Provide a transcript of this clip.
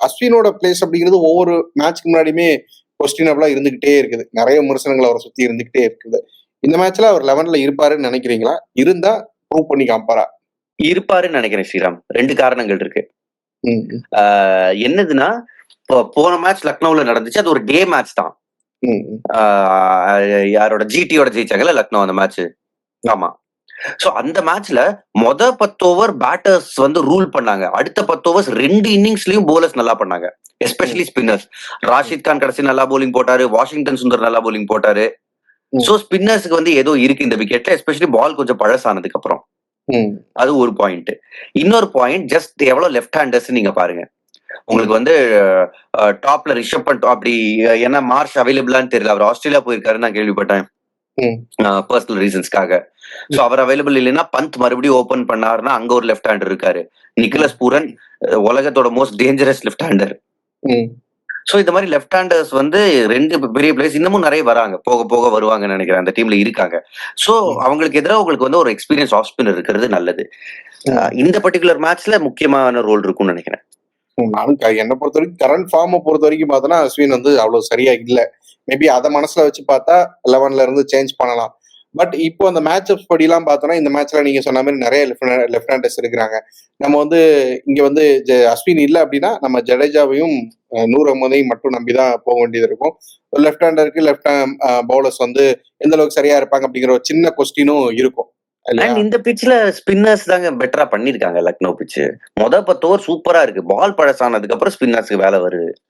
அஸ்வினோட place அப்படிங்கிறது ஒவ்வொரு மேட்ச்க்கு முன்னாடியுமே கொஸ்டினபிளா இருந்துகிட்டே இருக்குது. நிறைய விமர்சனங்கள் அவரை சுத்தி இருந்துகிட்டே இருக்குது. இந்த மேட்ச்ல அவர் 11ல இருப்பாருன்னு நினைக்கிறீங்களா? இருந்தா ப்ரூவ் பண்ணி காமிப்பாரா? இருப்பாருன்னு நினைக்கிறேன் ஸ்ரீராம். 2 காரணங்கள் இருக்கு. ம், ம், என்னதுன்னா, போன மேட்ச் லக்னோல நடந்துச்சு. அது ஒரு டே மேட்ச் தான். ம், ம். யாரோட ஜிடியோட ஜெயிச்சாங்கல்ல லக்னோ அந்த மேட்ச். ஆமா. சோ அந்த மேட்ச்ல 10 ஓவர் பேட்டர்ஸ் வந்து ரூல் பண்ணாங்க. அடுத்த 10 ஓவர்ஸ் 2 இன்னிங்ஸ்லயும் போலர்ஸ் நல்லா பண்ணாங்க. Especially spinners. ராஷித் கான் கடைசி நல்லா bowling போட்டாரு. வாஷிங்டன் சுந்தர் நல்லா bowling போட்டாரு. ம். சோ ஸ்பின்னர்ஸ்க்கு வந்து ஏதோ இருக்கு இந்த விக்கெட்ல, எஸ்பெஷலி பால் கொஞ்சம் பழசானதுக்கு அப்புறம். ம். அது ஒரு பாயிண்ட். இன்னொரு பாயிண்ட், ஜஸ்ட் எவ்வளவு லெஃப்ட் ஹேண்டர்ஸ் நீங்க பாருங்க. உங்களுக்கு வந்து டாப்ல ரிஷப் பண்ட் அப்படி என்ன மார்ஷ் அவைலபிளான்னு தெரியல. அவர் ஆஸ்திரேலியா போயிருக்காருன்னு நான் கேள்விப்பட்டேன். ம். பர்சனல் ரீசன்ஸ்க்காக. சோ அவர் அவைலபிள் இல்லைன்னா பந்த் மறுபடியும் ஓபன் பண்ணாருன்னா அங்க ஒரு லெஃப்ட் ஹேண்டர் இருக்காரு. நிக்கலஸ் பூரன் உலகத்தோட மோஸ்ட் டேஞ்சரஸ் லெஃப்ட் ஹேண்டர். ம். சோ இந்த மாதிரி லெஃப்ட் ஹேண்டர்ஸ் வந்து 2 பெரிய பிளேயர்ஸ் இன்னமும் நிறைய வராங்க. போக போக வருவாங்கன்னு நினைக்கிறேன். அந்த டீம்ல இருக்காங்க. சோ அவங்களுக்கு எதிராக உங்களுக்கு வந்து ஒரு எக்ஸ்பீரியன்ஸ் ஆஃப் ஸ்பின்னர் இருக்கிறது நல்லது. இந்த பர்டிகுலர் மேட்ச்ல முக்கியமான ரோல் இருக்கும்னு நினைக்கிறேன். நானும் என்ன பொறுத்த வரைக்கும் கரண்ட் ஃபார்மை பொறுத்த வரைக்கும் பார்த்தோன்னா அஸ்வின் வந்து அவ்வளவு சரியா இல்ல. மேபி அதை மனசுல வச்சு பார்த்தா 11ல இருந்து சேஞ்ச் பண்ணலாம். பட் இப்போ அந்த மேட்ச் அப்ஸ் படிலாம் பார்த்தோம்னா இந்த மேட்ச்ல நீங்க சொன்ன மாதிரி நிறைய லெஃப்ட் ஹேண்டர்ஸ் இருக்கிறாங்க. நம்ம வந்து இங்க வந்து அஸ்வின் இல்லை அப்படின்னா நம்ம ஜடேஜாவையும் நூர் அகமதையும் மட்டும் நம்பிதான் போக வேண்டியது இருக்கும். லெஃப்ட் ஹேண்டருக்கு லெஃப்ட் பவுலர்ஸ் வந்து எந்த அளவுக்கு சரியா இருப்பாங்க அப்படிங்கிற ஒரு சின்ன கொஸ்டினும் இருக்கும். அண்ட் இந்த பிட்ச்ல ஸ்பின்னர்ஸ் தாங்க பெட்டரா பண்ணிருக்காங்க லக்னோ பிட்ச். 10 ஓவர் சூப்பரா இருக்கு. பால் பழசானதுக்கு அப்புறம் ஸ்பின்னர்ஸ்க்கு வேலை வருது.